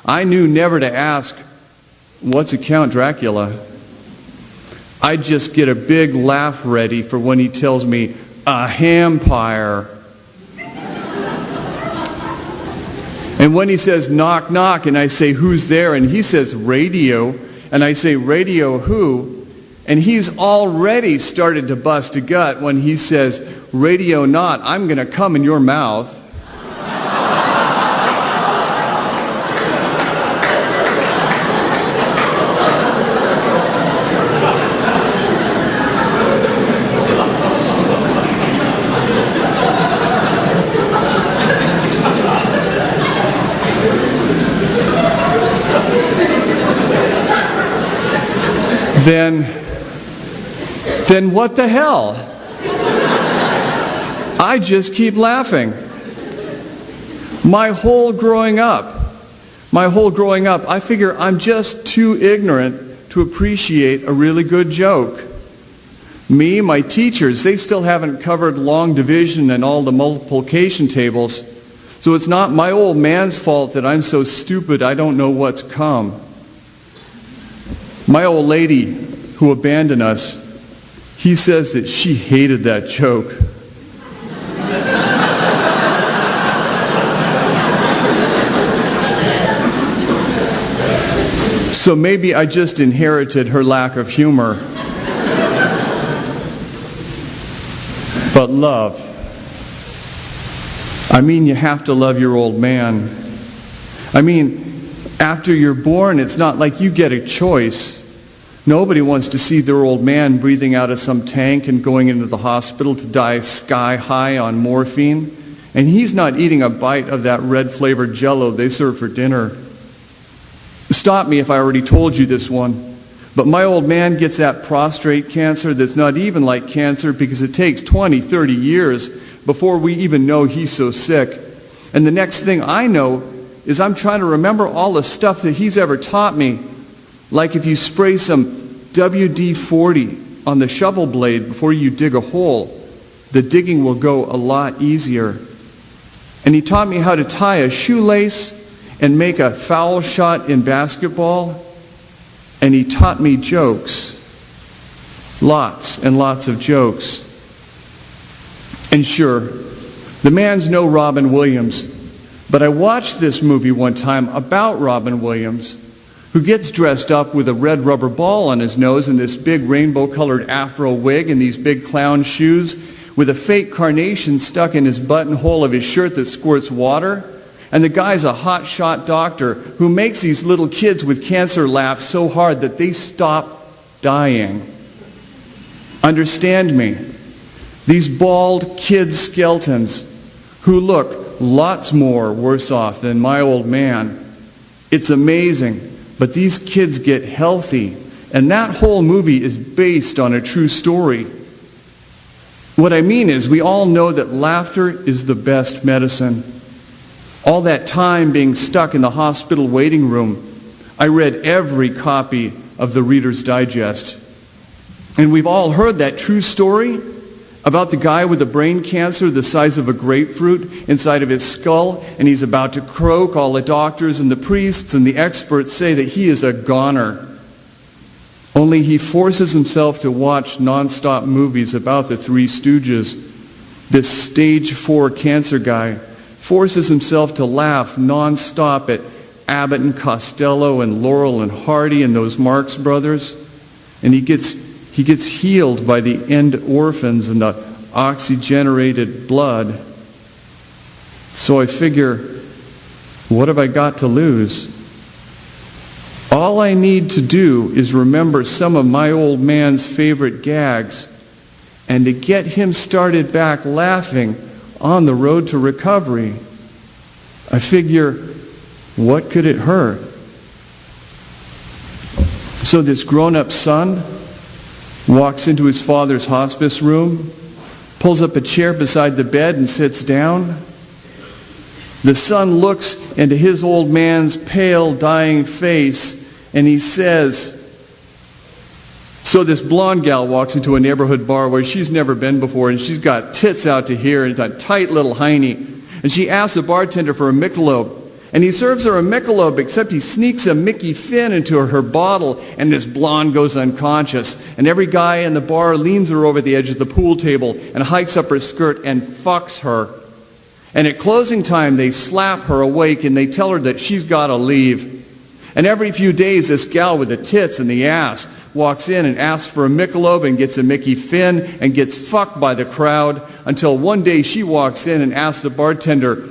I knew never to ask, "What's a Count Dracula?" I just get a big laugh ready for when he tells me, "A hampire." And when he says, "Knock, knock," and I say, "Who's there?" and he says, "Radio," and I say, "Radio who?" and he's already started to bust a gut when he says, "Radio not, I'm going to come in your mouth." Then what the hell? I just keep laughing. My whole growing up, I figure I'm just too ignorant to appreciate a really good joke. Me, my teachers, they still haven't covered long division and all the multiplication tables, so it's not my old man's fault that I'm so stupid I don't know what's come. My old lady who abandoned us, he says that she hated that joke. So maybe I just inherited her lack of humor. But love. I mean, you have to love your old man. I mean, after you're born, it's not like you get a choice. Nobody wants to see their old man breathing out of some tank and going into the hospital to die sky high on morphine. And he's not eating a bite of that red-flavored Jell-O they serve for dinner. Stop me if I already told you this one. But my old man gets that prostate cancer that's not even like cancer because it takes 20, 30 years before we even know he's so sick. And the next thing I know is I'm trying to remember all the stuff that he's ever taught me. Like if you spray some WD-40 on the shovel blade before you dig a hole, the digging will go a lot easier. And he taught me how to tie a shoelace and make a foul shot in basketball. And he taught me jokes. Lots and lots of jokes. And sure, the man's no Robin Williams, but I watched this movie one time about Robin Williams, who gets dressed up with a red rubber ball on his nose and this big rainbow-colored afro wig and these big clown shoes with a fake carnation stuck in his buttonhole of his shirt that squirts water. And the guy's a hot-shot doctor who makes these little kids with cancer laugh so hard that they stop dying. Understand me. These bald kid skeletons who look lots more worse off than my old man. It's amazing. But these kids get healthy, and that whole movie is based on a true story. What I mean is, we all know that laughter is the best medicine. All that time being stuck in the hospital waiting room, I read every copy of the Reader's Digest. And we've all heard that true story about the guy with a brain cancer the size of a grapefruit inside of his skull, and he's about to croak. All the doctors and the priests and the experts say that he is a goner. Only he forces himself to watch nonstop movies about the Three Stooges. This stage 4 cancer guy forces himself to laugh nonstop at Abbott and Costello and Laurel and Hardy and those Marx Brothers. And he gets healed by the endorphins and the oxygenated blood. So I figure, what have I got to lose? All I need to do is remember some of my old man's favorite gags and to get him started back laughing on the road to recovery. I figure, what could it hurt? So this grown-up son walks into his father's hospice room, pulls up a chair beside the bed and sits down. The son looks into his old man's pale, dying face, and he says, so this blonde gal walks into a neighborhood bar where she's never been before, and she's got tits out to here and a tight little hiney. And she asks the bartender for a Michelob. And he serves her a Michelob, except he sneaks a Mickey Finn into her bottle, and this blonde goes unconscious. And every guy in the bar leans her over the edge of the pool table and hikes up her skirt and fucks her. And at closing time, they slap her awake and they tell her that she's got to leave. And every few days, this gal with the tits and the ass walks in and asks for a Michelob and gets a Mickey Finn and gets fucked by the crowd until one day she walks in and asks the bartender,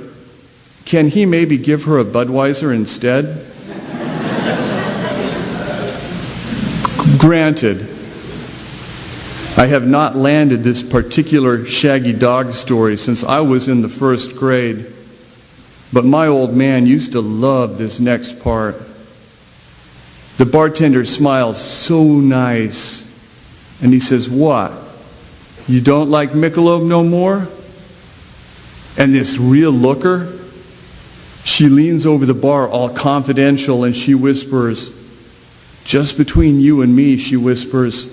can he maybe give her a Budweiser instead? Granted, I have not landed this particular shaggy dog story since I was in the first grade, but my old man used to love this next part. The bartender smiles so nice, and he says, what? You don't like Michelob no more? And this real looker, she leans over the bar all confidential and she whispers, just between you and me, she whispers,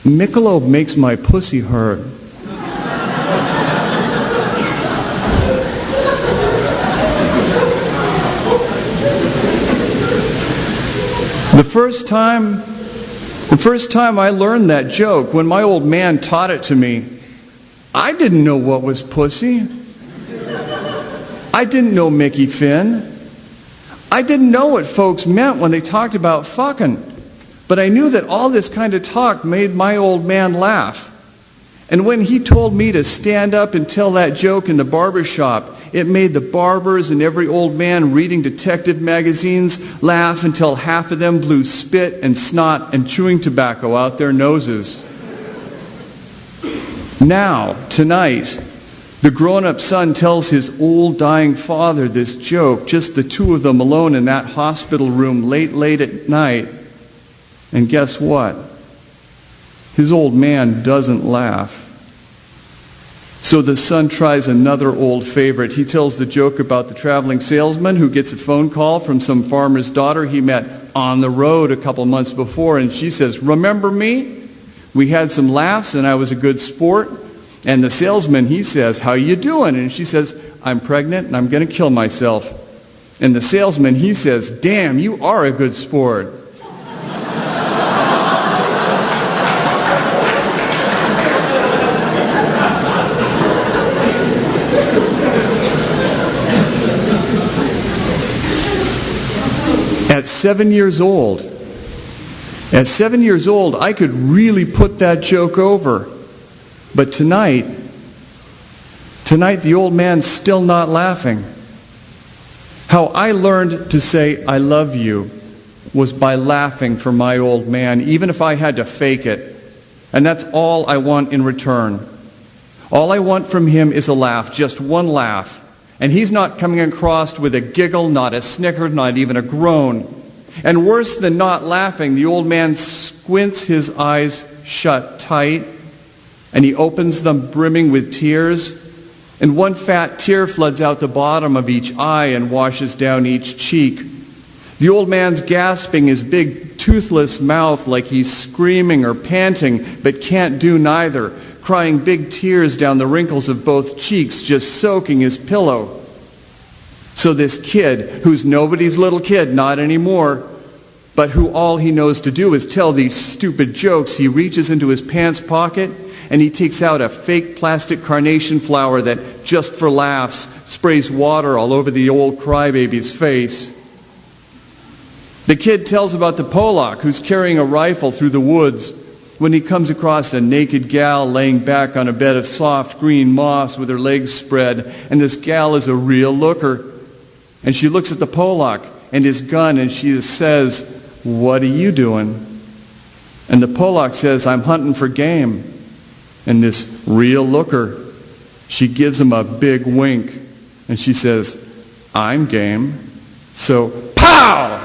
Michelob makes my pussy hurt. The first time I learned that joke, when my old man taught it to me, I didn't know what was pussy. I didn't know Mickey Finn. I didn't know what folks meant when they talked about fucking. But I knew that all this kind of talk made my old man laugh. And when he told me to stand up and tell that joke in the barber shop, it made the barbers and every old man reading detective magazines laugh until half of them blew spit and snot and chewing tobacco out their noses. Now, tonight, the grown-up son tells his old dying father this joke, just the two of them alone in that hospital room late at night. And guess what? His old man doesn't laugh. So the son tries another old favorite. He tells the joke about the traveling salesman who gets a phone call from some farmer's daughter he met on the road a couple months before, and she says, remember me? We had some laughs and I was a good sport. And the salesman, he says, how you doing? And she says, I'm pregnant and I'm going to kill myself. And the salesman, he says, damn, you are a good sport. At 7 years old, I could really put that joke over. But tonight, the old man's still not laughing. How I learned to say I love you was by laughing for my old man, even if I had to fake it. And that's all I want in return. All I want from him is a laugh, just one laugh. And he's not coming across with a giggle, not a snicker, not even a groan. And worse than not laughing, the old man squints his eyes shut tight, and he opens them brimming with tears, and one fat tear floods out the bottom of each eye and washes down each cheek. The old man's gasping his big toothless mouth like he's screaming or panting, but can't do neither, crying big tears down the wrinkles of both cheeks, just soaking his pillow. So this kid, who's nobody's little kid, not anymore, but who all he knows to do is tell these stupid jokes, he reaches into his pants pocket and he takes out a fake plastic carnation flower that, just for laughs, sprays water all over the old crybaby's face. The kid tells about the Polak who's carrying a rifle through the woods when he comes across a naked gal laying back on a bed of soft green moss with her legs spread, and this gal is a real looker. And she looks at the Polak and his gun and she says, "What are you doing?" And the Polak says, "I'm hunting for game." And this real looker, she gives him a big wink and she says, "I'm game." So, pow!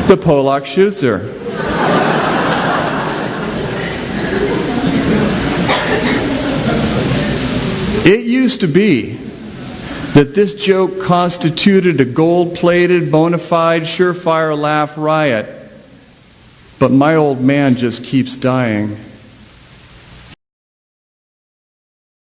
The Polak shoots her. It used to be that this joke constituted a gold-plated, bona fide, surefire laugh riot. But my old man just keeps dying.